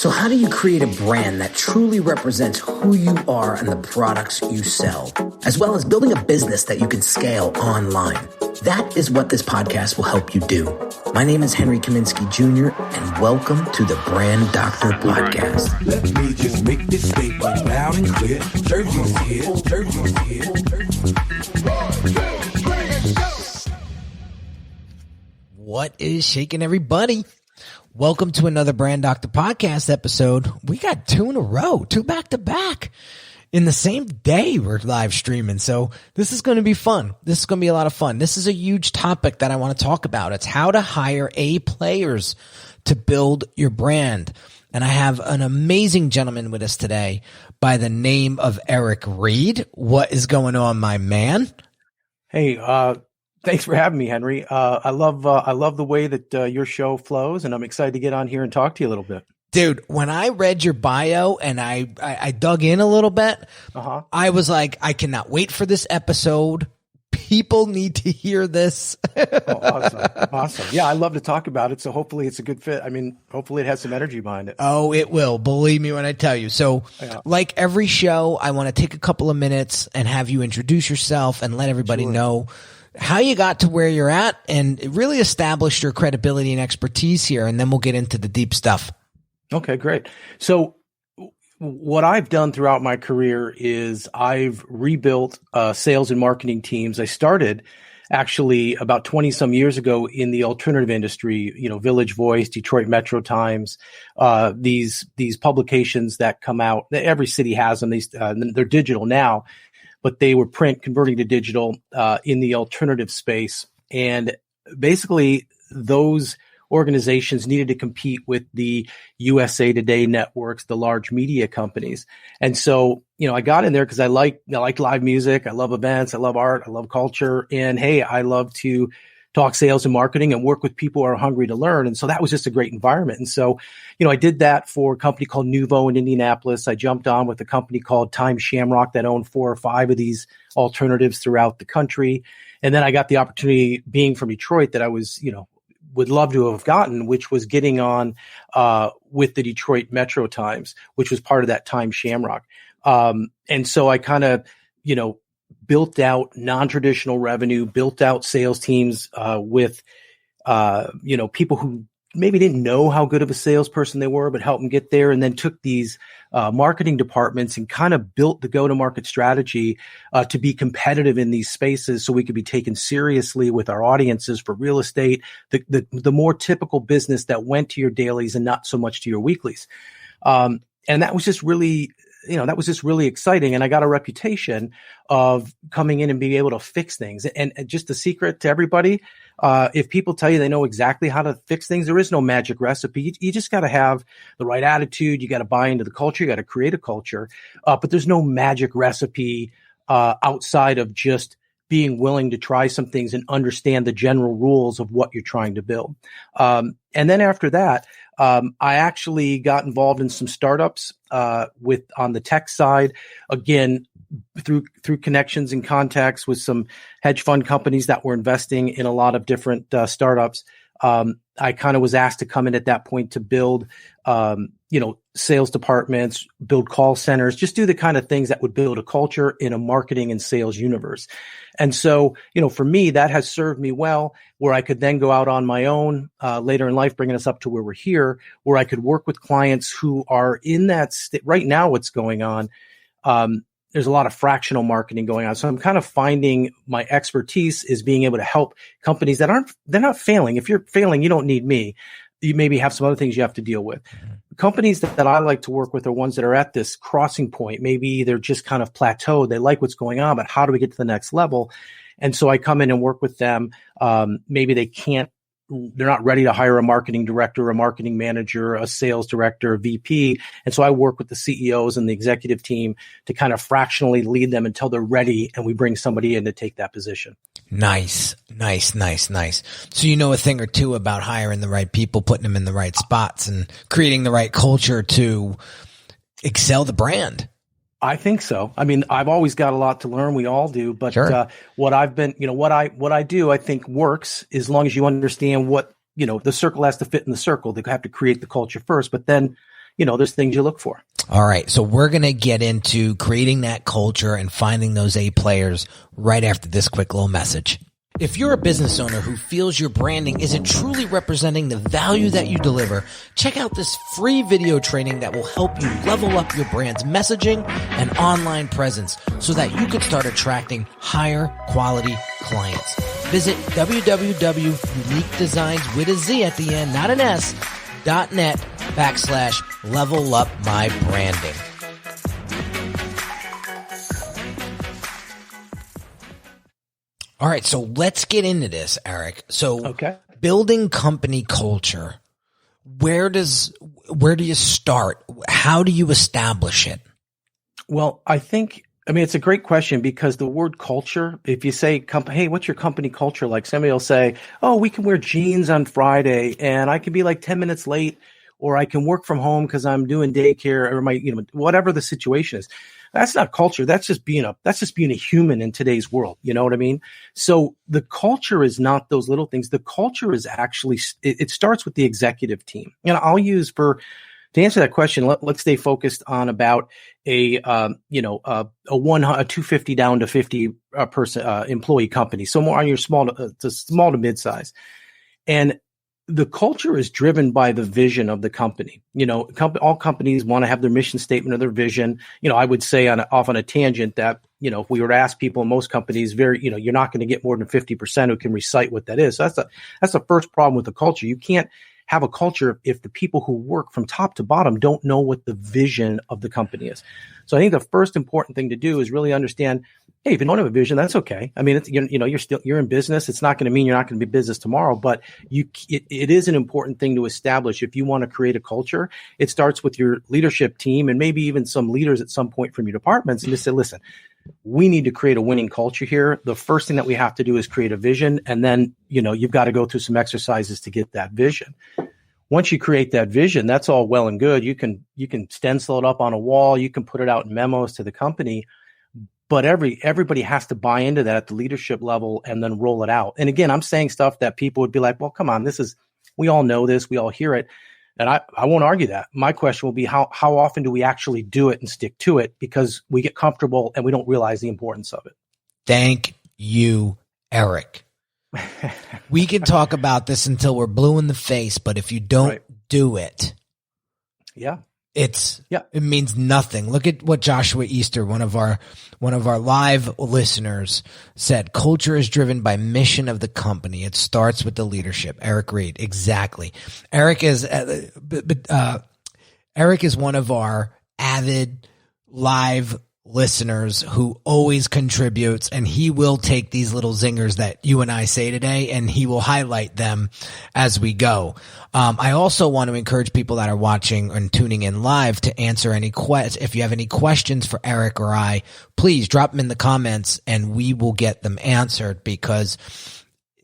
So how do you create a brand that truly represents who you are and the products you sell, as well as building a business that you can scale online? That is what this podcast will help you do. My name is Henry Kaminsky Jr., and welcome to the Brand Doctor Podcast. Let me just make this statement loud and clear. Jersey's here, Jersey's here. What is shaking, everybody? Welcome to another Brand Doctor Podcast episode. We got two in a row, two back to back in the same day we're live streaming. So this is going to be fun. This is going to be a lot of fun. This is a huge topic that I want to talk about. It's how to hire A players to build your brand. And I have an amazing gentleman with us today by the name of Eric Reed. What is going on, my man? Hey, thanks for having me, Henry. I love the way that your show flows, and I'm excited to get on here and talk to you a little bit. Dude, when I read your bio and I dug in a little bit, I was like, I cannot wait for this episode. People need to hear this. Awesome. Yeah, I love to talk about it, so hopefully it's a good fit. I mean, hopefully it has some energy behind it. Oh, it will. Believe me when I tell you. So, like every show, I want to take a couple of minutes and have you introduce yourself and let everybody know how you got to where you're at and really establish your credibility and expertise here, and then we'll get into the deep stuff. Okay, great. So what I've done throughout my career is I've rebuilt sales and marketing teams. I started actually about 20 some years ago in the alternative industry, Village Voice, Detroit Metro Times, these publications that come out. Every city has them. They're digital now, but they were print converting to digital in the alternative space. And basically those organizations needed to compete with the USA Today networks, the large media companies. And so, I got in there because I like live music. I love events. I love art. I love culture. And hey, I love to talk sales and marketing and work with people who are hungry to learn. And so that was just a great environment. And so, I did that for a company called Nuvo in Indianapolis. I jumped on with a company called Time Shamrock that owned 4 or 5 of these alternatives throughout the country. And then I got the opportunity, being from Detroit, that I was, would love to have gotten, which was getting on with the Detroit Metro Times, which was part of that Time Shamrock. And so I kind of, built out non-traditional revenue, built out sales teams with, people who maybe didn't know how good of a salesperson they were, but helped them get there, and then took these marketing departments and kind of built the go-to-market strategy to be competitive in these spaces so we could be taken seriously with our audiences for real estate, the more typical business that went to your dailies and not so much to your weeklies. And that was just really exciting. And I got a reputation of coming in and being able to fix things. And just the secret to everybody, if people tell you they know exactly how to fix things, there is no magic recipe. You just got to have the right attitude. You got to buy into the culture. You got to create a culture. But there's no magic recipe outside of just being willing to try some things and understand the general rules of what you're trying to build. And then after that, I actually got involved in some startups on the tech side, again, through connections and contacts with some hedge fund companies that were investing in a lot of different startups. I kind of was asked to come in at that point to build, sales departments, build call centers, just do the kind of things that would build a culture in a marketing and sales universe. And so, for me, that has served me well, where I could then go out on my own later in life, bringing us up to where we're here, where I could work with clients who are in that right now. What's going on? There's a lot of fractional marketing going on. So I'm kind of finding my expertise is being able to help companies they're not failing. If you're failing, you don't need me. You maybe have some other things you have to deal with. Companies that I like to work with are ones that are at this crossing point. Maybe they're just kind of plateaued. They like what's going on, but how do we get to the next level? And so I come in and work with them. Maybe they're not ready to hire a marketing director, a marketing manager, a sales director, a VP. And so I work with the CEOs and the executive team to kind of fractionally lead them until they're ready, and we bring somebody in to take that position. Nice. So you know a thing or two about hiring the right people, putting them in the right spots, and creating the right culture to excel the brand. I think so. I mean, I've always got a lot to learn. We all do. But sure. What I do, I think works as long as you understand what, the circle has to fit in the circle. They have to create the culture first. But then, there's things you look for. All right. So we're going to get into creating that culture and finding those A players right after this quick little message. If you're a business owner who feels your branding isn't truly representing the value that you deliver, check out this free video training that will help you level up your brand's messaging and online presence so that you can start attracting higher quality clients. Visit www.uniquedesigns with a Z at the end, not an S, .net/level up my branding. All right, so let's get into this, Eric. So, building company culture, where do you start? How do you establish it? Well, it's a great question because the word culture, if you say, hey, what's your company culture like? Somebody will say, oh, we can wear jeans on Friday and I can be like 10 minutes late, or I can work from home because I'm doing daycare, or whatever the situation is. That's not culture. That's just being a human in today's world. You know what I mean? So the culture is not those little things. The culture is actually, it starts with the executive team. And I'll use to answer that question, let's stay focused on about a 250 down to 50 person employee company. So more on your small to mid-size. And the culture is driven by the vision of the company. All companies want to have their mission statement or their vision. I would say off on a tangent that, if we were to ask people in most companies, you're not going to get more than 50% who can recite what that is. So that's the first problem with the culture. You can't have a culture if the people who work from top to bottom don't know what the vision of the company is. So I think the first important thing to do is really understand, hey, if you don't have a vision, that's okay. I mean, you're in business. It's not going to mean you're not going to be business tomorrow, but it is an important thing to establish. If you want to create a culture, it starts with your leadership team and maybe even some leaders at some point from your departments, and just say, listen, we need to create a winning culture here. The first thing that we have to do is create a vision. And then, you've got to go through some exercises to get that vision. Once you create that vision, that's all well and good. You can stencil it up on a wall. You can put it out in memos to the company. But everybody has to buy into that at the leadership level and then roll it out. And again, I'm saying stuff that people would be like, well, come on, we all know this. We all hear it. And I won't argue that. My question will be how often do we actually do it and stick to it, because we get comfortable and we don't realize the importance of it. Thank you, Eric. We can talk about this until we're blue in the face, but if you don't do it, it means nothing. Look at what Joshua Easter, one of our live listeners, said. Culture is driven by mission of the company. It starts with the leadership. Eric Reed, exactly. Eric is one of our avid live listeners who always contributes, and he will take these little zingers that you and I say today and he will highlight them as we go. I also want to encourage people that are watching and tuning in live to answer any questions. If you have any questions for Eric or I, please drop them in the comments and we will get them answered, because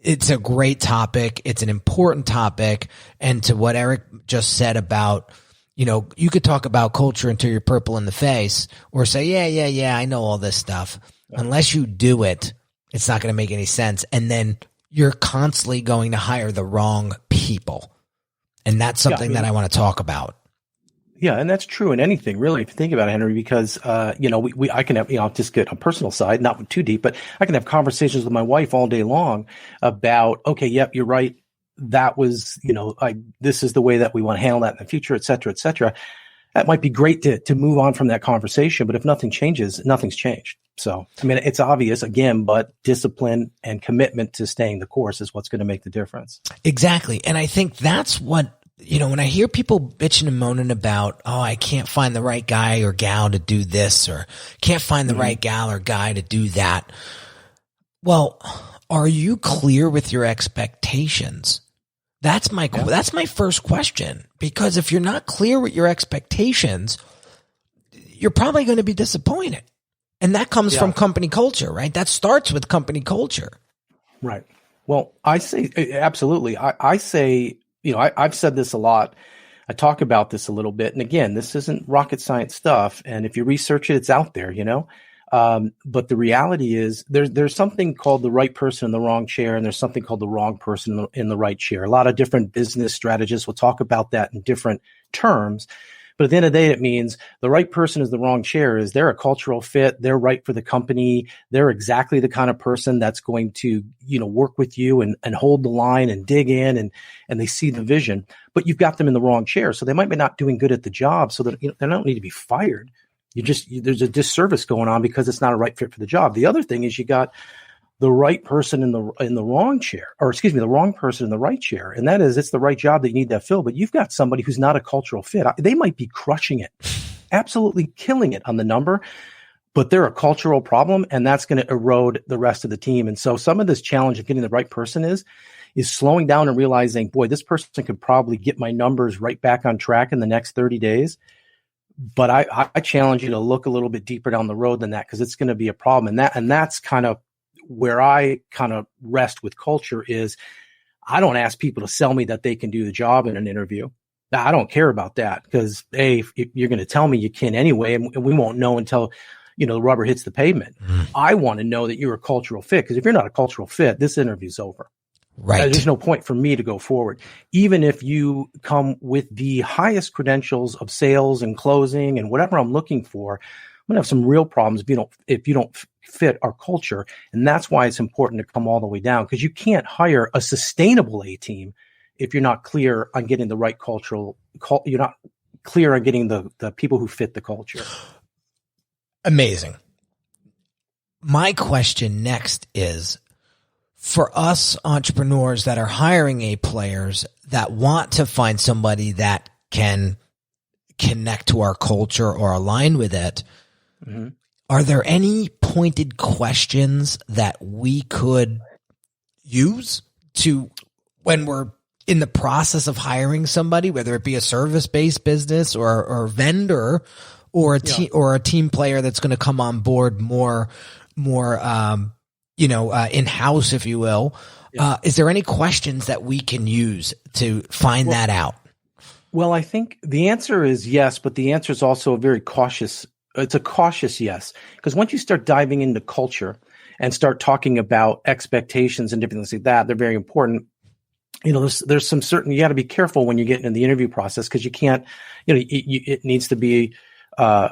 it's a great topic. It's an important topic. And to what Eric just said about, you could talk about culture until you're purple in the face, or say, yeah, I know all this stuff. Unless you do it, it's not going to make any sense. And then you're constantly going to hire the wrong people. And that's something that I want to talk about. Yeah, and that's true in anything, really, if you think about it, Henry, because, I can have, I'll just get a personal side, not too deep, but I can have conversations with my wife all day long about, okay, yep, you're right. That was, this is the way that we want to handle that in the future, et cetera, et cetera. That might be great to move on from that conversation, but if nothing changes, nothing's changed. So, it's obvious again, but discipline and commitment to staying the course is what's going to make the difference. Exactly. And I think that's what, when I hear people bitching and moaning about, oh, I can't find the right guy or gal to do this, or can't find the right gal or guy to do that. Well, are you clear with your expectations? That's my first question, because if you're not clear with your expectations, you're probably going to be disappointed. And that comes from company culture, right? That starts with company culture. Right. Well, I say absolutely. I say, I've said this a lot. I talk about this a little bit. And again, this isn't rocket science stuff. And if you research it, it's out there, But the reality is there's something called the right person in the wrong chair, and there's something called the wrong person in the right chair. A lot of different business strategists will talk about that in different terms. But at the end of the day, it means the right person is the wrong chair. Is they're a cultural fit. They're right for the company. They're exactly the kind of person that's going to, work with you and hold the line and dig in and they see the vision, but you've got them in the wrong chair. So they might be not doing good at the job. So that they don't need to be fired. There's a disservice going on because it's not a right fit for the job. The other thing is you got the right person in the wrong chair, the wrong person in the right chair. And that is, it's the right job that you need to fill, but you've got somebody who's not a cultural fit. They might be crushing it, absolutely killing it on the number, but they're a cultural problem, and that's going to erode the rest of the team. And so some of this challenge of getting the right person is slowing down and realizing, boy, this person could probably get my numbers right back on track in the next 30 days. But I challenge you to look a little bit deeper down the road than that, because it's going to be a problem. And that's kind of where I kind of rest with culture is I don't ask people to sell me that they can do the job in an interview. I don't care about that because if you're going to tell me you can anyway, and we won't know until, the rubber hits the pavement. I want to know that you're a cultural fit, because if you're not a cultural fit, this interview's over. Right. There's no point for me to go forward. Even if you come with the highest credentials of sales and closing and whatever I'm looking for, I'm going to have some real problems if you don't fit our culture. And that's why it's important to come all the way down, because you can't hire a sustainable A team if you're not clear on getting the right you're not clear on getting the people who fit the culture. Amazing. My question next is, for us entrepreneurs that are hiring A players that want to find somebody that can connect to our culture or align with it, are there any pointed questions that we could use to when we're in the process of hiring somebody, whether it be a service-based business or vendor or a team player that's going to come on board more in-house, if you will. Is there any questions that we can use to find that out? Well, I think the answer is yes, but the answer is also a very cautious. It's a cautious yes, because once you start diving into culture and start talking about expectations and different things like that, they're very important. There's some certain, you got to be careful when you get into the interview process, because you can't, it needs to be a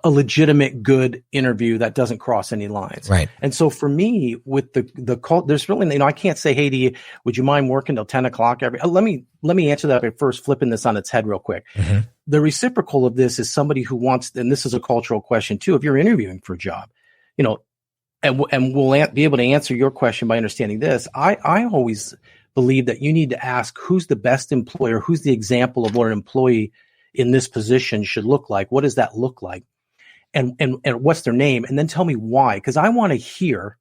legitimate, good interview that doesn't cross any lines. Right. And so for me, with the cult, there's really, I can't say, hey, would you mind working till 10 o'clock let me answer that by first flipping this on its head real quick. The reciprocal of this is somebody who wants, and this is a cultural question too, if you're interviewing for a job, and we'll be able to answer your question by understanding this. I always believe that you need to ask, who's the best employer? Who's the example of what an employee in this position should look like? What does that look like? And what's their name? And then tell me why, because I want to hear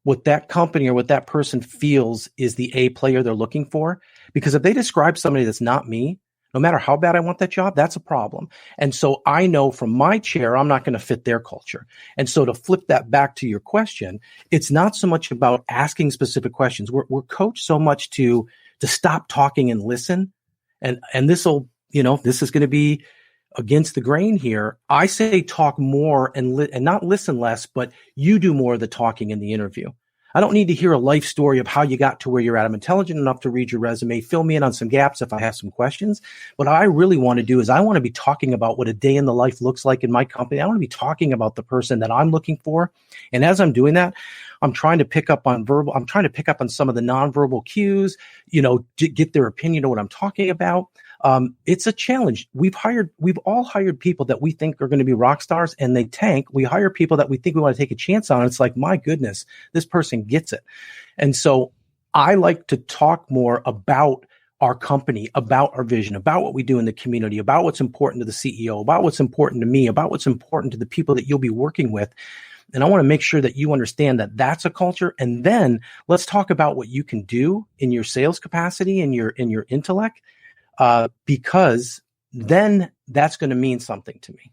what that company or what that person feels is the A player they're looking for. Because if they describe somebody that's not me, no matter how bad I want that job, that's a problem. And so I know from my chair, I'm not going to fit their culture. And so to flip that back to your question, it's not so much about asking specific questions. We're coached so much to stop talking and listen. And this is going to be against the grain here. I say talk more and not listen less, but you do more of the talking in the interview. I don't need to hear a life story of how you got to where you're at. I'm intelligent enough to read your resume, fill me in on some gaps if I have some questions. What I really want to do is I want to be talking about what a day in the life looks like in my company. I want to be talking about the person that I'm looking for. And as I'm doing that, I'm trying to pick up on some of the nonverbal cues, get their opinion on what I'm talking about. It's a challenge. We've all hired people that we think are going to be rock stars, and they tank. We hire people that we think we want to take a chance on. It's like, my goodness, this person gets it. And so I like to talk more about our company, about our vision, about what we do in the community, about what's important to the CEO, about what's important to me, about what's important to the people that you'll be working with. And I want to make sure that you understand that that's a culture. And then let's talk about what you can do in your sales capacity and your intellect. Because then that's going to mean something to me.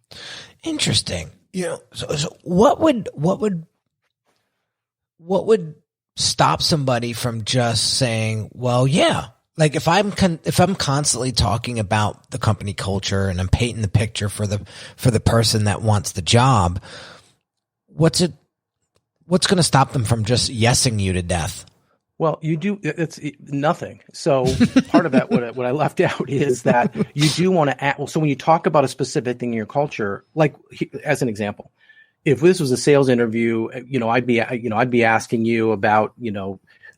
Interesting. So what would stop somebody from just saying, well, yeah, like if I'm constantly talking about the company culture and I'm painting the picture for the person that wants the job, what's going to stop them from just yesing you to death? Well, you do. It's nothing. So part of that, what I left out is that you do want to add. Well, so when you talk about a specific thing in your culture, like as an example, if this was a sales interview, I'd be asking you about,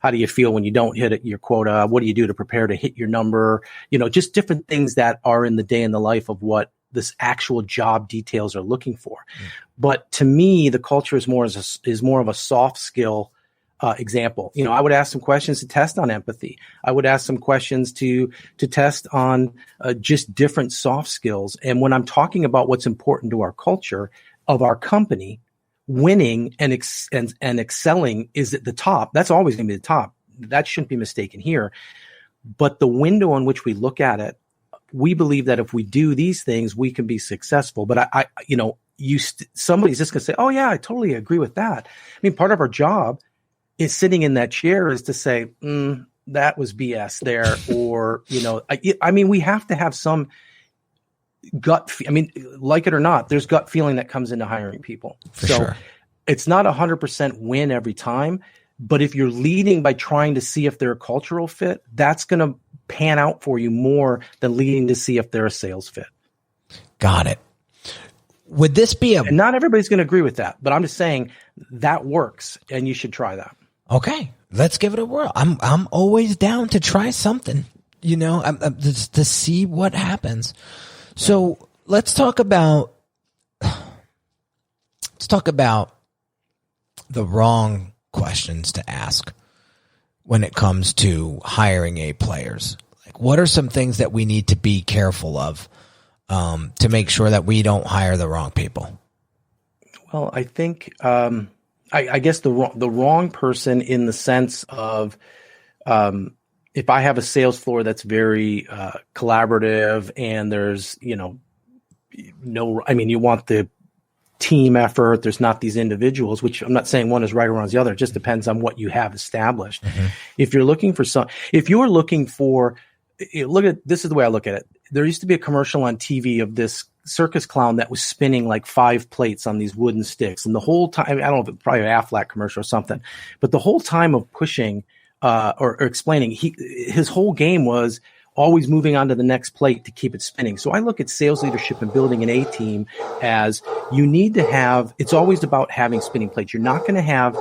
how do you feel when you don't hit your quota? What do you do to prepare to hit your number? Just different things that are in the day in the life of what this actual job details are looking for. But to me, the culture is more of a soft skill example. I would ask some questions to test on empathy. I would ask some questions to test on just different soft skills. And when I'm talking about what's important to our culture of our company, winning and excelling is at the top. That's always going to be the top. That shouldn't be mistaken here. But the window in which we look at it, we believe that if we do these things, we can be successful. But somebody's just going to say, "Oh yeah, I totally agree with that." I mean, part of our job is sitting in that chair is to say, that was BS there. Or, we have to have some gut. Like it or not, there's gut feeling that comes into hiring people. For sure. It's not 100% win every time, but if you're leading by trying to see if they're a cultural fit, that's going to pan out for you more than leading to see if they're a sales fit. Got it. Would this be and not everybody's going to agree with that, but I'm just saying that works and you should try that. Okay, let's give it a whirl. I'm always down to try something, just to see what happens. So let's talk about the wrong questions to ask when it comes to hiring A players. Like, what are some things that we need to be careful of to make sure that we don't hire the wrong people? Well, I think I guess the wrong person in the sense of if I have a sales floor that's very collaborative and there's you want the team effort. There's not these individuals, which I'm not saying one is right or wrong as the other. It just depends on what you have established. Mm-hmm. If you're looking for this is the way I look at it. There used to be a commercial on TV of this circus clown that was spinning like 5 plates on these wooden sticks. And the whole time, I don't know if it's probably an Aflac commercial or something, but the whole time of pushing or explaining, his whole game was always moving on to the next plate to keep it spinning. So I look at sales leadership and building an A team as you need to have, it's always about having spinning plates. You're not going to have,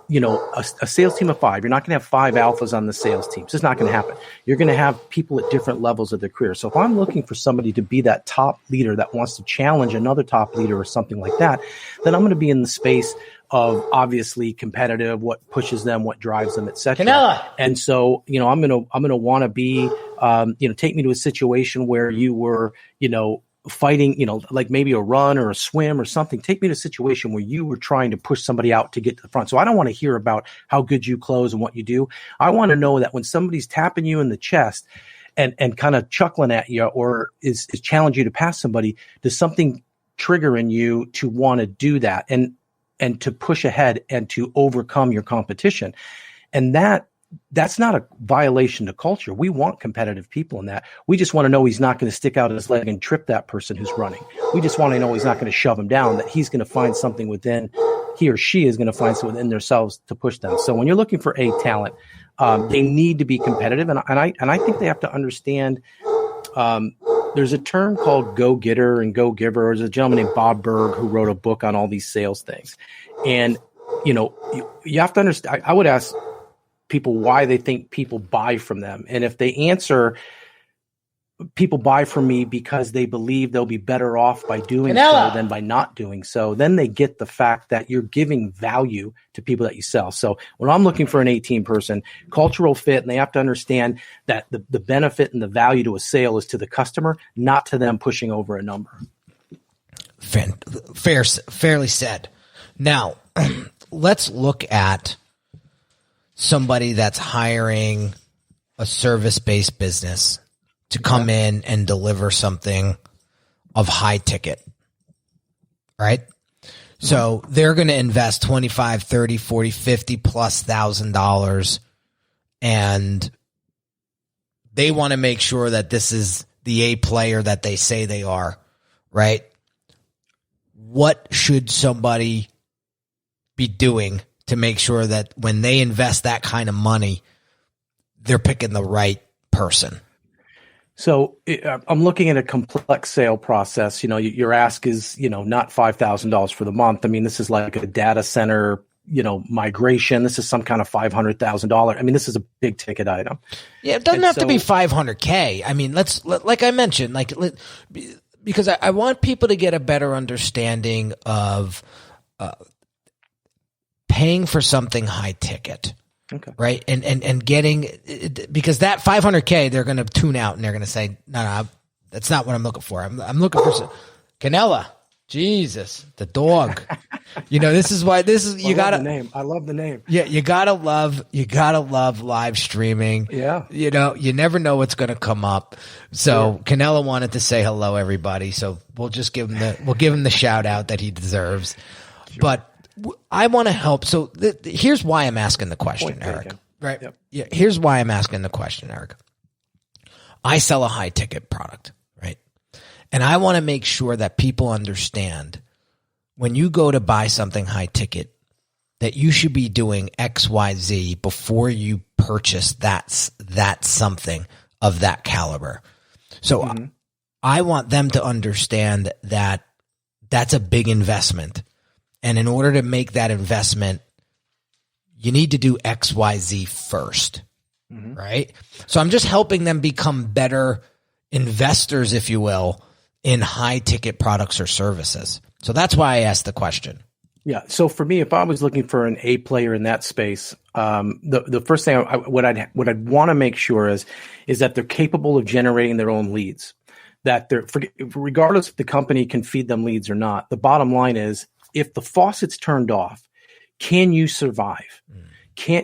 a sales team of 5. You're not going to have 5 alphas on the sales team. It's just not going to happen. You're going to have people at different levels of their career. So if I'm looking for somebody to be that top leader that wants to challenge another top leader or something like that, then I'm going to be in the space of obviously competitive, what pushes them, what drives them, et cetera. And so, I'm going to want to be, take me to a situation where you were, fighting, like maybe a run or a swim or something. Take me to a situation where you were trying to push somebody out to get to the front. So I don't want to hear about how good you close and what you do. I want to know that when somebody's tapping you in the chest and kind of chuckling at you or is challenging you to pass somebody, does something trigger in you to want to do that and to push ahead and to overcome your competition? And that's not a violation to culture. We want competitive people in that. We just want to know he's not going to stick out his leg and trip that person who's running. We just want to know he's not going to shove him down, that he's going to find something within, he or she is going to find something within themselves to push them. So when you're looking for A talent, they need to be competitive. And I think they have to understand, there's a term called go-getter and go-giver. There's a gentleman named Bob Berg who wrote a book on all these sales things. And, you have to understand, I would ask people why they think people buy from them. And if they answer, people buy from me because they believe they'll be better off by doing so than by not doing so, then they get the fact that you're giving value to people that you sell. So when I'm looking for an 18 person, cultural fit, and they have to understand that the benefit and the value to a sale is to the customer, not to them pushing over a number. Fairly said. Now, let's look at somebody that's hiring a service-based business to come in and deliver something of high ticket, right? So they're going to invest $25, $30, $40, $50 plus $1,000, and they want to make sure that this is the A player that they say they are, right? What should somebody be doing to make sure that when they invest that kind of money, they're picking the right person? So I'm looking at a complex sale process. Your ask is, not $5,000 for the month. I mean, this is like a data center, migration. This is some kind of $500,000. I mean, this is a big ticket item. Yeah, it doesn't have to be $500K. I mean, like I mentioned, because I want people to get a better understanding of paying for something high ticket. Okay. Right. And getting, because that $500K, they're going to tune out and they're going to say, no, that's not what I'm looking for. I'm looking for Canella. Jesus, the dog. This is why you gotta name. I love the name. Yeah. You gotta love live streaming. Yeah. You never know what's going to come up. So sure. Canella wanted to say hello, everybody. So we'll just give him the shout out that he deserves. Sure. But I want to help. So here's why I'm asking the question, Eric. Right? Yep. Yeah. Here's why I'm asking the question, Eric. I sell a high ticket product, right? And I want to make sure that people understand when you go to buy something high ticket that you should be doing X, Y, Z before you purchase that something of that caliber. So I want them to understand that that's a big investment. And in order to make that investment, you need to do X, Y, Z first, right? So I'm just helping them become better investors, if you will, in high ticket products or services. So that's why I asked the question. Yeah. So for me, if I was looking for an A player in that space, the first thing what I'd want to make sure is that they're capable of generating their own leads. That regardless if the company can feed them leads or not, the bottom line is, if the faucet's turned off, can you survive?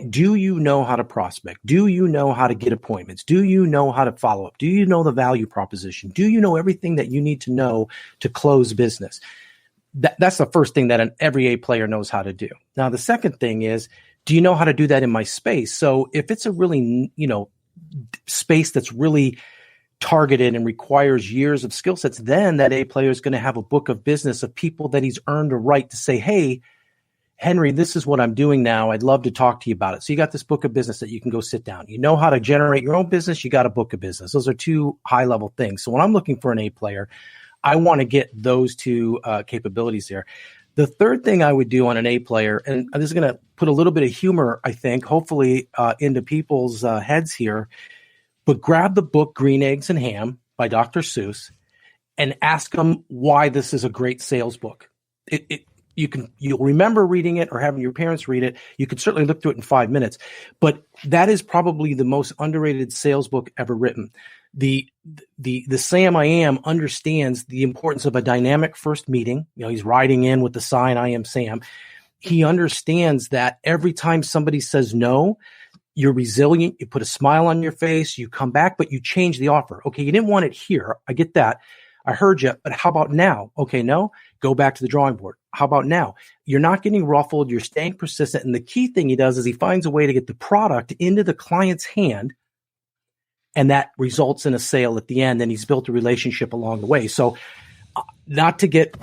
Do you know how to prospect? Do you know how to get appointments? Do you know how to follow up? Do you know the value proposition? Do you know everything that you need to know to close business? That's the first thing that every A player knows how to do. Now, the second thing is, do you know how to do that in my space? So if it's a really, space that's really targeted and requires years of skill sets, then that A player is going to have a book of business of people that he's earned a right to say, hey, Henry, this is what I'm doing now. I'd love to talk to you about it. So you got this book of business that you can go sit down. You know how to generate your own business. You got a book of business. Those are two high level things. So when I'm looking for an A player, I want to get those two capabilities there. The third thing I would do on an A player, and this is going to put a little bit of humor, I think, hopefully into people's heads here, but grab the book Green Eggs and Ham by Dr. Seuss and ask them why this is a great sales book. You'll remember reading it or having your parents read it. You could certainly look through it in 5 minutes, but that is probably the most underrated sales book ever written. The Sam I Am understands the importance of a dynamic first meeting. He's riding in with the sign, I am Sam. He understands that every time somebody says no, you're resilient, you put a smile on your face, you come back, but you change the offer. Okay, you didn't want it here. I get that. I heard you, but how about now? Okay, no, go back to the drawing board. How about now? You're not getting ruffled. You're staying persistent. And the key thing he does is he finds a way to get the product into the client's hand, and that results in a sale at the end. And he's built a relationship along the way. So not to get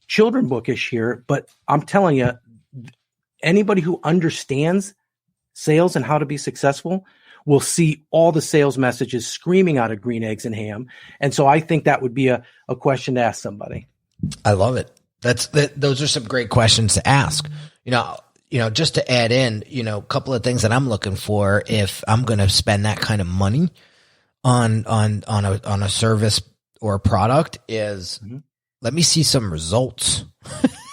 children bookish here, but I'm telling you, anybody who understands sales and how to be successful will see all the sales messages screaming out of Green Eggs and Ham. And so I think that would be a question to ask somebody. I love it. Those are some great questions to ask. Just to add in, a couple of things that I'm looking for if I'm going to spend that kind of money on a service or a product is let me see some results.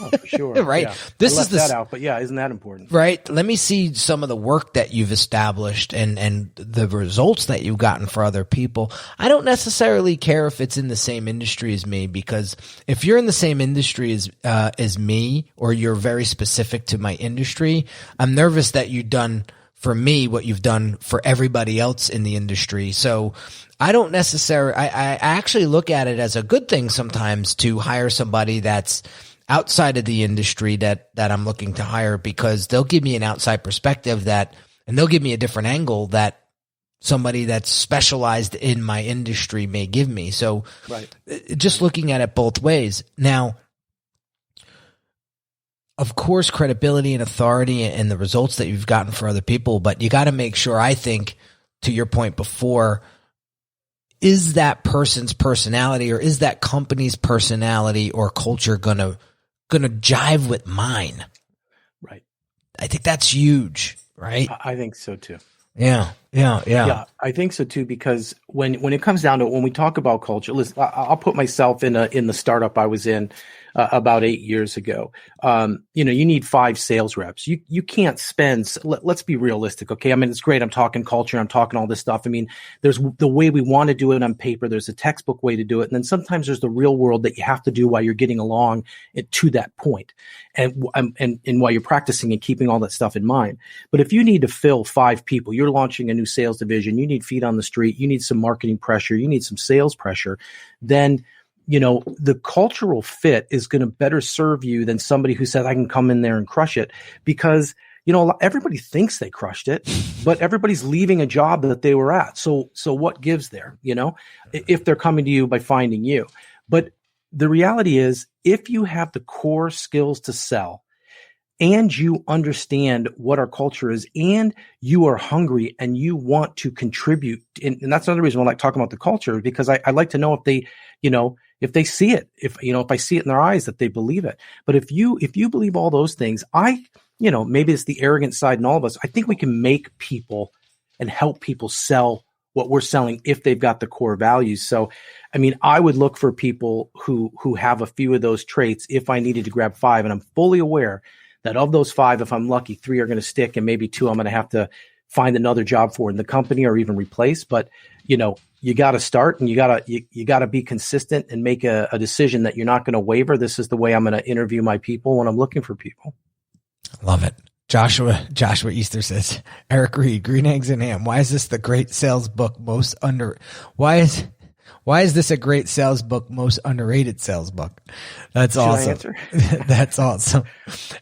Oh, for sure. Right. Yeah. I left that out, but yeah, isn't that important? Right. Let me see some of the work that you've established and the results that you've gotten for other people. I don't necessarily care if it's in the same industry as me, because if you're in the same industry as me, or you're very specific to my industry, I'm nervous that you've done for me what you've done for everybody else in the industry. So I don't necessarily, I actually look at it as a good thing sometimes to hire somebody that's outside of the industry that I'm looking to hire, because they'll give me an outside perspective and they'll give me a different angle that somebody that's specialized in my industry may give me. So just looking at it both ways. Now, of course, credibility and authority and the results that you've gotten for other people, but you got to make sure, I think, to your point before, is that person's personality or is that company's personality or culture gonna jive with mine? Right. I think that's huge, right? I think so too. Yeah. I think so too, because when it comes down to, when we talk about culture, listen, I'll put myself in the startup I was in about 8 years ago. You need 5 sales reps. You can't spend, let's be realistic. Okay. I mean, it's great. I'm talking culture. I'm talking all this stuff. I mean, there's the way we want to do it on paper. There's a textbook way to do it. And then sometimes there's the real world that you have to do while you're getting along to that point. And while you're practicing and keeping all that stuff in mind. But if you need to fill 5 people, you're launching a new sales division, you need feet on the street, you need some marketing pressure, you need some sales pressure, then the cultural fit is going to better serve you than somebody who says, I can come in there and crush it, because, everybody thinks they crushed it, but everybody's leaving a job that they were at. So what gives there, if they're coming to you by finding you? But the reality is, if you have the core skills to sell and you understand what our culture is and you are hungry and you want to contribute, and that's another reason I like talking about the culture, because I like to know if they, if they see it, if I see it in their eyes that they believe it. But if you believe all those things, maybe it's the arrogant side in all of us. I think we can make people and help people sell what we're selling if they've got the core values. So, I mean, I would look for people who have a few of those traits if I needed to grab 5. And I'm fully aware that of those 5, if I'm lucky, 3 are going to stick and maybe 2 I'm going to have to find another job for in the company or even replace. But, you got to start, and you got to be consistent and make a decision that you're not going to waver. This is the way I'm going to interview my people when I'm looking for people. Love it. Joshua Easter says, Eric Reed, Green Eggs and Ham. Why is this the great sales book most Why is this a great sales book, most underrated sales book? That's awesome. That's awesome.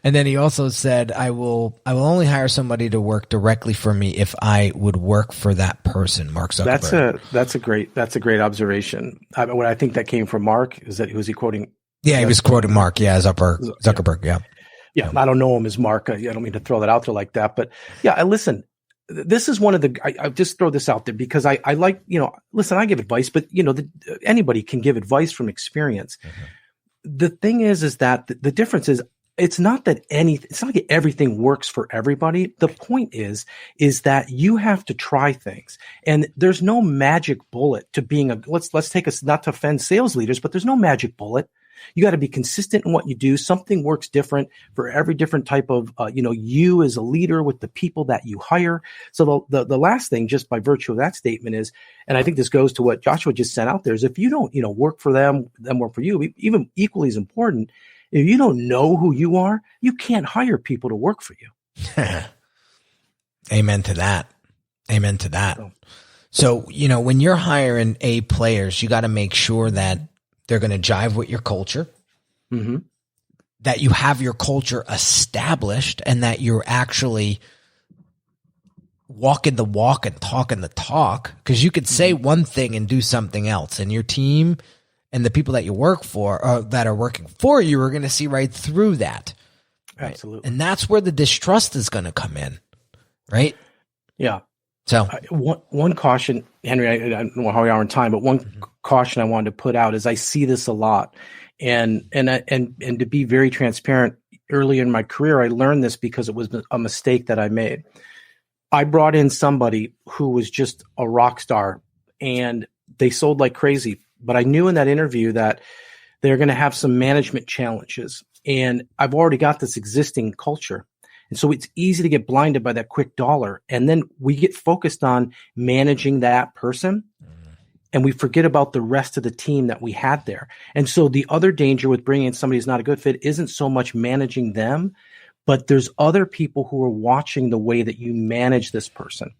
And then he also said, I will only hire somebody to work directly for me if I would work for that person, Mark Zuckerberg. That's a great observation. What I think that came from Mark is that, was he quoting? Yeah, he was quoting Mark. Yeah, Zuckerberg. Yeah. Yeah, I don't know him as Mark. I don't mean to throw that out there like that, but yeah, listen. This is one of I just throw this out there because I like, listen, I give advice, but anybody can give advice from experience. Mm-hmm. The thing is that the difference is, it's not like everything works for everybody. The point is that you have to try things, and there's no magic bullet to being let's take us, not to offend sales leaders, but there's no magic bullet. You got to be consistent in what you do. Something works different for every different type of, you as a leader with the people that you hire. So the last thing, just by virtue of that statement is, and I think this goes to what Joshua just sent out there, is if you don't, work for them work for you, even equally as important, if you don't know who you are, you can't hire people to work for you. Amen to that. So, when you're hiring A players, you got to make sure that they're going to jive with your culture, mm-hmm. that you have your culture established, and that you're actually walking the walk and talking the talk. Because you could say mm-hmm. one thing and do something else, and your team and the people that you work for, or that are working for you, are going to see right through that. Right? Absolutely. And that's where the distrust is going to come in, right? Yeah. So one caution, Henry, I don't know how we are in time, but one mm-hmm. caution I wanted to put out is I see this a lot, and to be very transparent, early in my career, I learned this because it was a mistake that I made. I brought in somebody who was just a rock star, and they sold like crazy, but I knew in that interview that they're going to have some management challenges, and I've already got this existing culture. And so it's easy to get blinded by that quick dollar. And then we get focused on managing that person, and we forget about the rest of the team that we had there. And so the other danger with bringing in somebody who's not a good fit isn't so much managing them, but there's other people who are watching the way that you manage this person.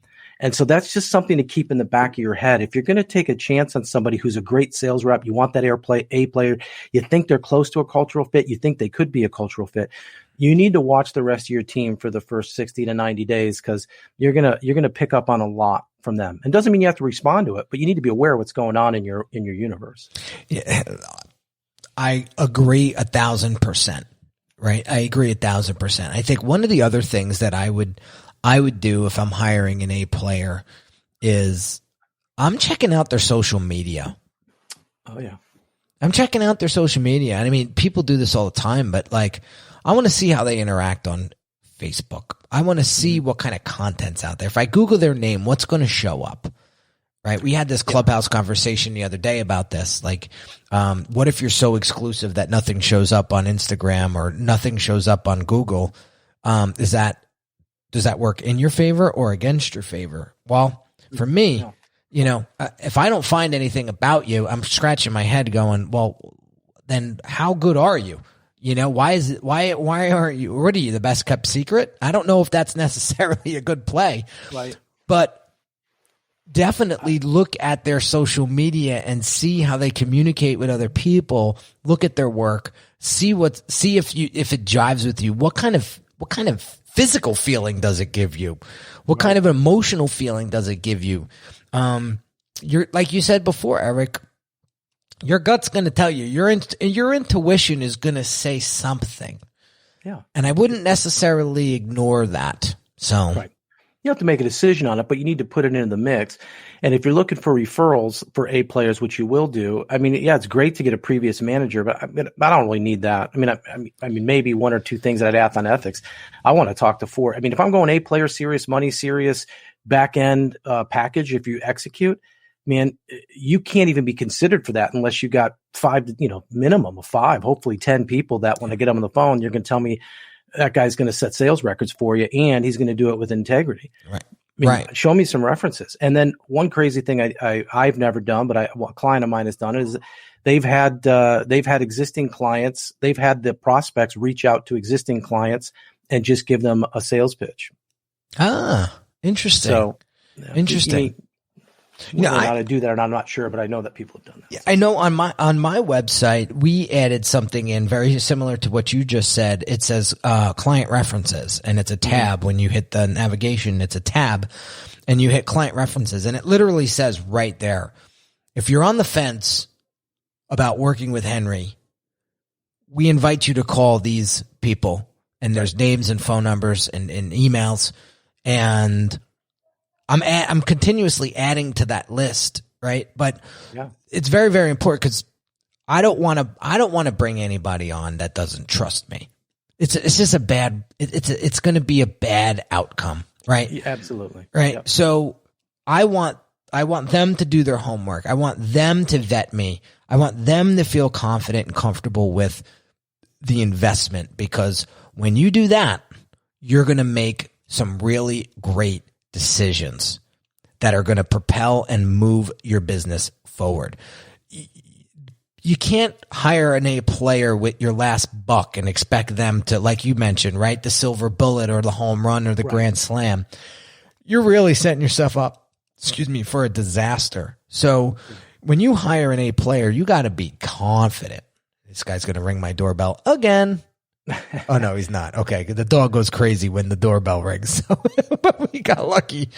And so that's just something to keep in the back of your head. If you're going to take a chance on somebody who's a great sales rep, you want that A player, you think they're close to a cultural fit, you think they could be a cultural fit, you need to watch the rest of your team for the first 60 to 90 days, because you're going to pick up on a lot from them. And doesn't mean you have to respond to it, but you need to be aware of what's going on in your universe. Yeah, I agree 1,000%. right? I agree 1,000%. I think one of the other things that I would do if I'm hiring an A player is I'm checking out their social media. Oh yeah. I'm checking out their social media. And I mean, people do this all the time, but like, I want to see how they interact on Facebook. I want to see what kind of content's out there. If I Google their name, what's going to show up? Right. We had this Clubhouse conversation the other day about this. Like, what if you're so exclusive that nothing shows up on Instagram or nothing shows up on Google? Does that work in your favor or against your favor? Well, for me, if I don't find anything about you, I'm scratching my head going, well, then how good are you? Why aren't you, what are you, the best kept secret? I don't know if that's necessarily a good play, right? But definitely look at their social media and see how they communicate with other people. Look at their work, see if it jives with you. What kind of physical feeling does it give you? What kind of emotional feeling does it give you? You're like you said before, Eric, your gut's going to tell you, your intuition is going to say something. Yeah. And I wouldn't necessarily ignore that. So right. You have to make a decision on it, but you need to put it into the mix. And if you're looking for referrals for A players, which you will do, I mean, yeah, it's great to get a previous manager, but I don't really need that. I mean, maybe one or two things that I'd ask on ethics. I want to talk to four. I mean, if I'm going A player, serious money, serious back end package, if you execute, man, you can't even be considered for that unless you got minimum of 5, hopefully 10 people that when I get them on the phone, you're going to tell me that guy's going to set sales records for you and he's going to do it with integrity. Right. Right. Show me some references. And then one crazy thing I've never done, but a client of mine has done is they've had existing clients. They've had the prospects reach out to existing clients and just give them a sales pitch. Ah, interesting. So interesting. I know how to do that, and I'm not sure, but I know that people have done that. Yeah, I know on my website we added something in very similar to what you just said. It says client references, and it's a tab. When you hit the navigation, it's a tab, and you hit client references, and it literally says right there, if you're on the fence about working with Henry, we invite you to call these people, and there's names and phone numbers and emails, and I'm continuously adding to that list, right? But it's very, very important because I don't want to bring anybody on that doesn't trust me. It's just it's going to be a bad outcome, right? Yeah, absolutely. Right. Yep. So I want them to do their homework. I want them to vet me. I want them to feel confident and comfortable with the investment, because when you do that, you're going to make some really great decisions that are going to propel and move your business forward. You can't hire an A player with your last buck and expect them to, like you mentioned, right, the silver bullet or the home run or the grand slam. You're really setting yourself up, for a disaster. So when you hire an A player, you got to be confident. This guy's going to ring my doorbell again. Oh no, he's not. Okay. The dog goes crazy when the doorbell rings. So, but we got lucky.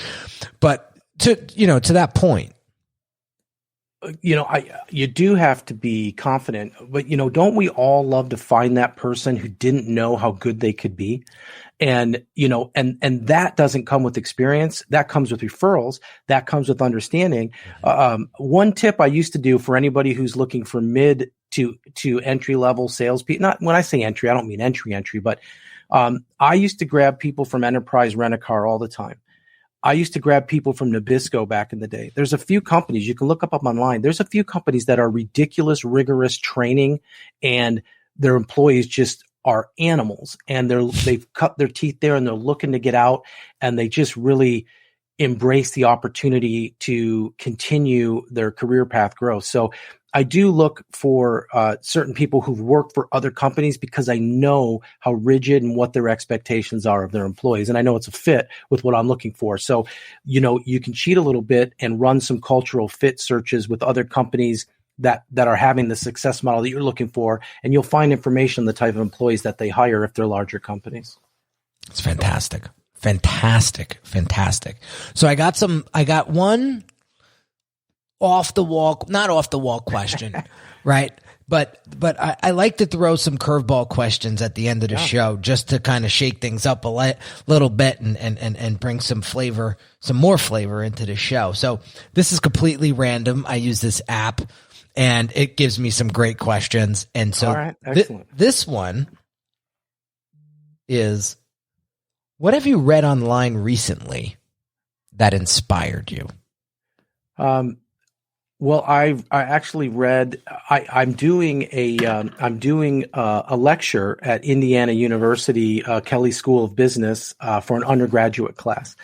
But to that point, you do have to be confident, but don't we all love to find that person who didn't know how good they could be? And, and that doesn't come with experience. That comes with referrals. That comes with understanding. One tip I used to do for anybody who's looking for mid to entry level salespeople, not when I say entry, I don't mean entry, but I used to grab people from Enterprise Rent-A-Car all the time. I used to grab people from Nabisco back in the day. There's a few companies you can look up online. There's a few companies that are ridiculous, rigorous training, and their employees just are animals, and they've cut their teeth there and they're looking to get out, and they just really embrace the opportunity to continue their career path growth. So I do look for certain people who've worked for other companies, because I know how rigid and what their expectations are of their employees. And I know it's a fit with what I'm looking for. So, you can cheat a little bit and run some cultural fit searches with other companies that are having the success model that you're looking for. And you'll find information on the type of employees that they hire if they're larger companies. It's fantastic. Fantastic. So I got one not off the wall question, right? But I like to throw some curveball questions at the end of the show just to kind of shake things up a little bit and bring some more flavor into the show. So this is completely random. I use this app and it gives me some great questions. And so all right, excellent. This one is, what have you read online recently that inspired you? Well, I actually read. I'm doing a lecture at Indiana University Kelley School of Business for an undergraduate class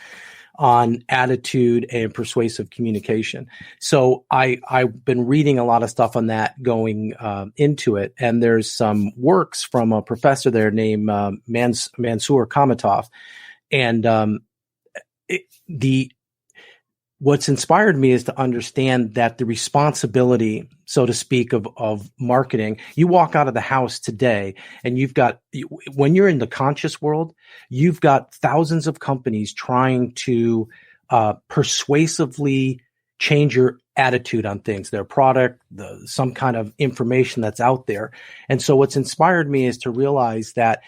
on attitude and persuasive communication. So I've been reading a lot of stuff on that going into it, and there's some works from a professor there named Mansour Kamatov, and what's inspired me is to understand that the responsibility, so to speak, of marketing, you walk out of the house today and when you're in the conscious world, you've got thousands of companies trying to persuasively change your attitude on things, their product, some kind of information that's out there. And so what's inspired me is to realize that,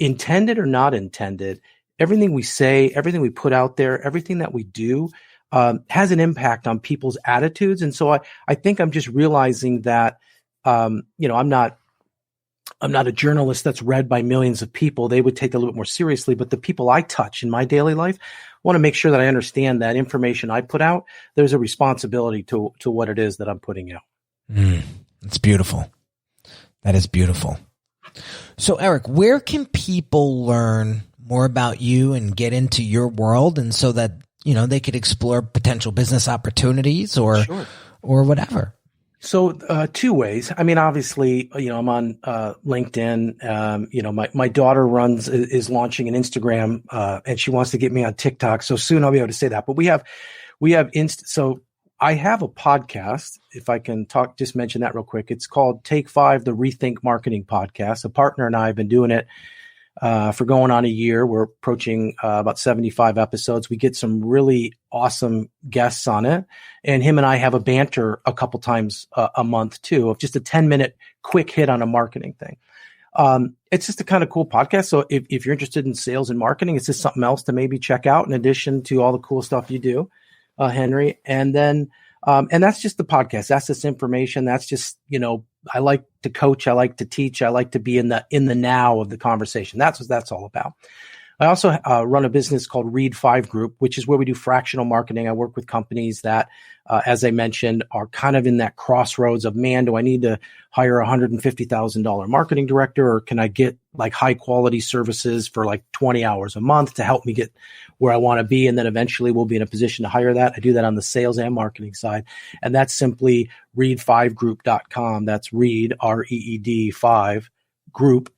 intended or not intended, everything we say, everything we put out there, everything that we do has an impact on people's attitudes. And so I think I'm just realizing that, I'm not a journalist that's read by millions of people. They would take it a little bit more seriously, but the people I touch in my daily life, I want to make sure that I understand that information I put out, there's a responsibility to what it is that I'm putting out. That's beautiful. That is beautiful. So Eric, where can people learn more about you and get into your world, and so that they could explore potential business opportunities or whatever? So, two ways. I mean, obviously, I'm on LinkedIn. My daughter is launching an Instagram, and she wants to get me on TikTok. So soon I'll be able to say that. But so I have a podcast. If I can just mention that real quick. It's called Take 5, the Rethink Marketing Podcast. A partner and I have been doing it for going on a year. We're approaching about 75 episodes. We get some really awesome guests on it. And him and I have a banter a couple times a month too, of just a 10-minute quick hit on a marketing thing. It's just a kind of cool podcast. So if you're interested in sales and marketing, it's just something else to maybe check out in addition to all the cool stuff you do, Henry. And then, and that's just the podcast. That's just information. That's just, I like to coach. I like to teach. I like to be in the now of the conversation. That's what that's all about. I also run a business called Read 5 Group, which is where we do fractional marketing. I work with companies that, as I mentioned, are kind of in that crossroads of, man, do I need to hire a $150,000 marketing director, or can I get like high quality services for like 20 hours a month to help me get where I want to be? And then eventually we'll be in a position to hire that. I do that on the sales and marketing side. And that's simply read5group.com. That's read, REED 5 group,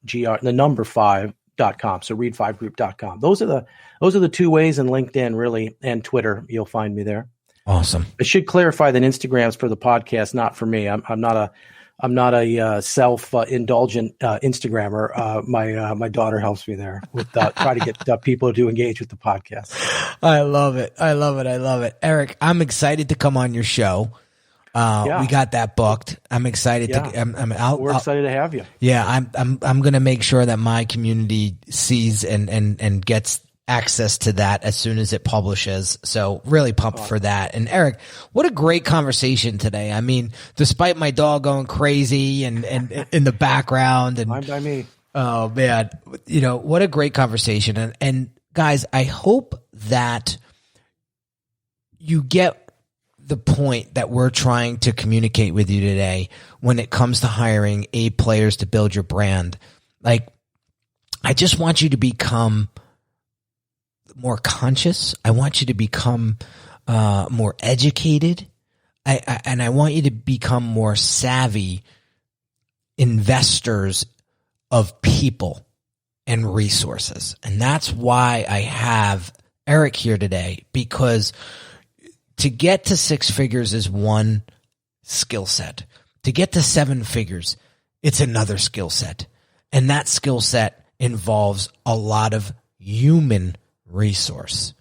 the number 5.com. So read5group.com. Those are the two ways, in LinkedIn really, and Twitter. You'll find me there. Awesome. I should clarify that Instagram's for the podcast, not for me. I'm not a self-indulgent Instagrammer. My daughter helps me there with try to get people to engage with the podcast. I love it. Eric, I'm excited to come on your show. We got that booked. I'm excited We're excited to have you. Yeah, I'm going to make sure that my community sees and gets access to that as soon as it publishes. So really pumped for that. And Eric, what a great conversation today. I mean, despite my dog going crazy and in the background and by me. Oh man, what a great conversation. And guys, I hope that you get the point that we're trying to communicate with you today when it comes to hiring A players to build your brand. Like, I just want you to become more conscious. I want you to become more educated. And I want you to become more savvy investors of people and resources. And that's why I have Eric here today, because to get to 6 figures is one skill set. To get to 7 figures, it's another skill set. And that skill set involves a lot of human resource.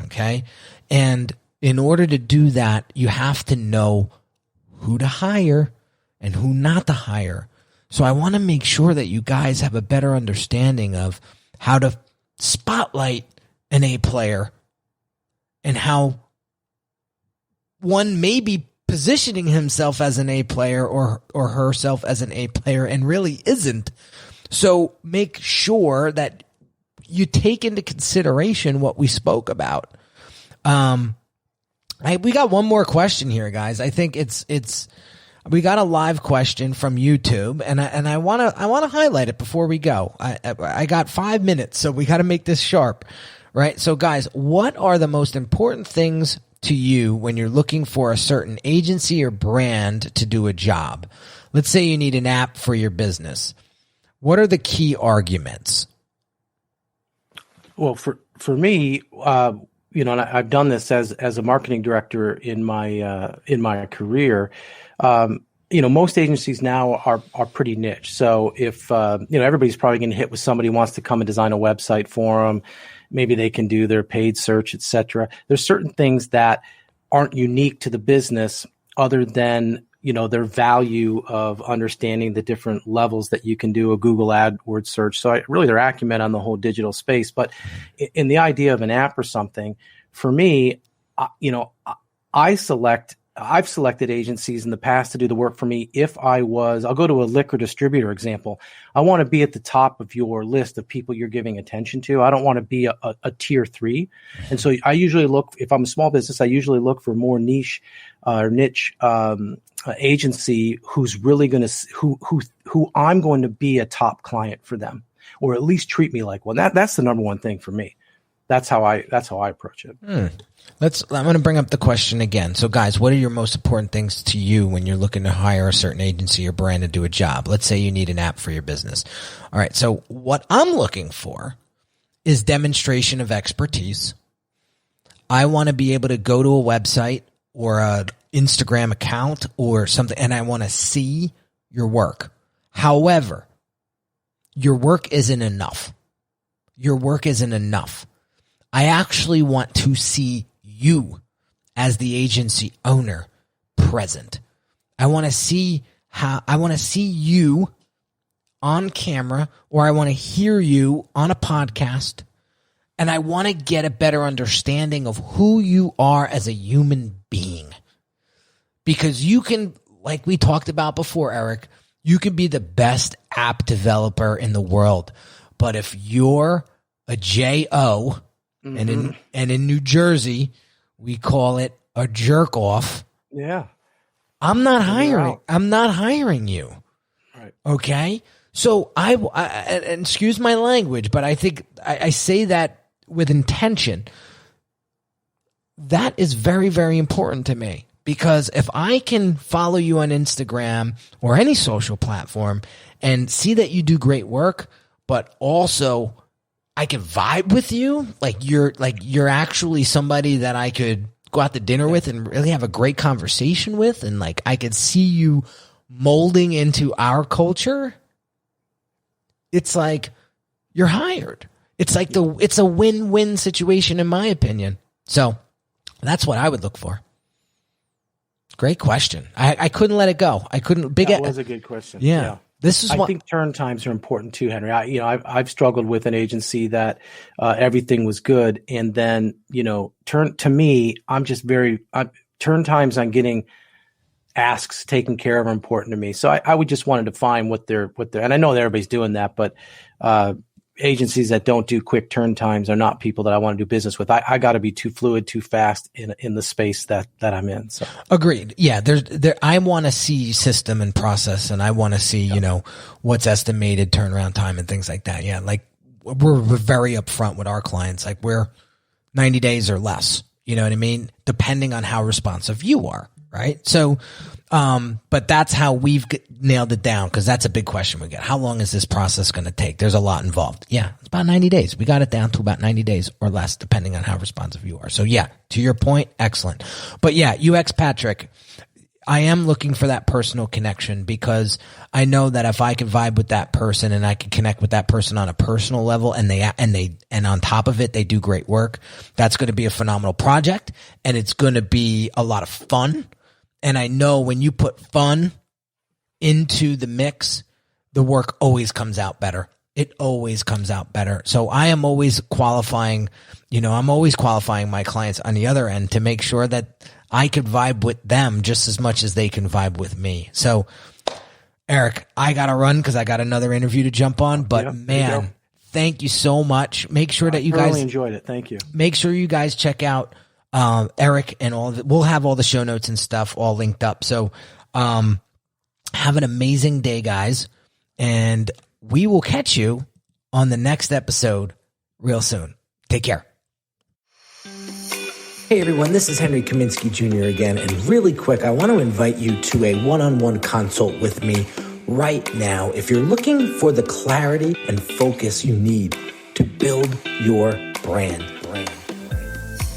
Okay. And in order to do that, you have to know who to hire and who not to hire. So I want to make sure that you guys have a better understanding of how to spotlight an A player and how one may be positioning himself as an A player or herself as an A player and really isn't. So make sure that you take into consideration what we spoke about. We got one more question here, guys. I think we got a live question from YouTube, and I want to highlight it before we go. I got 5 minutes, so we got to make this sharp, right? So, guys, what are the most important things to you when you're looking for a certain agency or brand to do a job? Let's say you need an app for your business. What are the key arguments? Well, for me, and I've done this as a marketing director in my career. Most agencies now are pretty niche. So if everybody's probably getting hit with somebody who wants to come and design a website for them, maybe they can do their paid search, etc. There's certain things that aren't unique to the business other than their value of understanding the different levels that you can do a Google AdWords search. So really their acumen on the whole digital space. But in the idea of an app or something, for me, I've selected agencies in the past to do the work for me. I'll go to a liquor distributor example. I want to be at the top of your list of people you're giving attention to. I don't want to be a tier 3. And so I usually look, if I'm a small business, I usually look for more niche agency who's really going to, who I'm going to be a top client for them, or at least treat me like one. That's the number one thing for me. That's how I approach it. I'm going to bring up the question again. So guys, what are your most important things to you when you're looking to hire a certain agency or brand to do a job? Let's say you need an app for your business. All right. So what I'm looking for is demonstration of expertise. I want to be able to go to a website or an Instagram account or something, and I want to see your work. However, your work isn't enough. Your work isn't enough. I actually want to see you as the agency owner present. I want to see you on camera, or I want to hear you on a podcast, and I want to get a better understanding of who you are as a human being. Because you can, like we talked about before, Eric, you can be the best app developer in the world, but if you're a J.O., and in New Jersey, we call it a jerk off. Yeah. I'm not hiring you. Right. Okay. So and excuse my language, but I think I say that with intention. That is very, very important to me, because if I can follow you on Instagram or any social platform and see that you do great work, but also I can vibe with you, like you're actually somebody that I could go out to dinner with and really have a great conversation with, and like I could see you molding into our culture, it's like you're hired. It's like it's a win-win situation in my opinion. So that's what I would look for. Great question. I couldn't let it go. That was a good question. Yeah. I think turn times are important too, Henry. I've struggled with an agency that everything was good, and then turn times on getting asks taken care of are important to me. So I would just want to define what they're, and I know that everybody's doing that, but agencies that don't do quick turn times are not people that I want to do business with. I got to be too fluid, too fast in the space that I'm in. So agreed. Yeah. I want to see system and process, and I want to see, what's estimated turnaround time and things like that. Yeah. Like we're very upfront with our clients. Like we're 90 days or less, you know what I mean? Depending on how responsive you are. Right. So, but that's how we've nailed it down, because that's a big question we get. How long is this process going to take? There's a lot involved. Yeah, it's about 90 days. We got it down to about 90 days or less, depending on how responsive you are. So yeah, to your point, excellent. But yeah, UX Patrick, I am looking for that personal connection, because I know that if I can vibe with that person and I can connect with that person on a personal level, and on top of it, they do great work, that's going to be a phenomenal project, and it's going to be a lot of fun. And I know when you put fun into the mix, the work always comes out better. It always comes out better. So I am always qualifying, I'm always qualifying my clients on the other end to make sure that I could vibe with them just as much as they can vibe with me. So, Eric, I got to run because I got another interview to jump on. But man, thank you so much. Make sure that you guys really enjoyed it. Thank you. Make sure you guys check out Eric and all of it. We'll have all the show notes and stuff all linked up. So, have an amazing day, guys, and we will catch you on the next episode real soon. Take care. Hey everyone, this is Henry Kaminsky Jr. again, and really quick, I want to invite you to a one-on-one consult with me right now if you're looking for the clarity and focus you need to build your brand.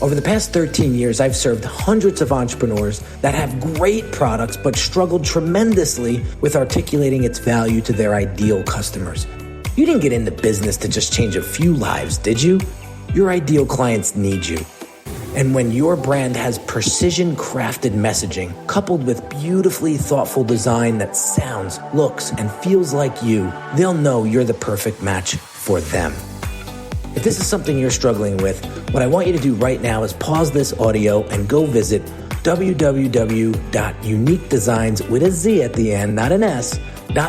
Over the past 13 years, I've served hundreds of entrepreneurs that have great products but struggled tremendously with articulating its value to their ideal customers. You didn't get into business to just change a few lives, did you? Your ideal clients need you. And when your brand has precision-crafted messaging coupled with beautifully thoughtful design that sounds, looks, and feels like you, they'll know you're the perfect match for them. If this is something you're struggling with, what I want you to do right now is pause this audio and go visit www.uniquedesigns with a Z at the end, not an S,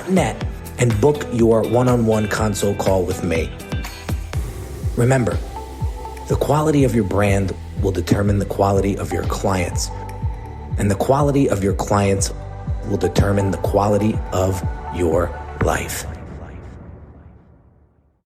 .net, and book your one-on-one consult call with me. Remember, the quality of your brand will determine the quality of your clients, and the quality of your clients will determine the quality of your life.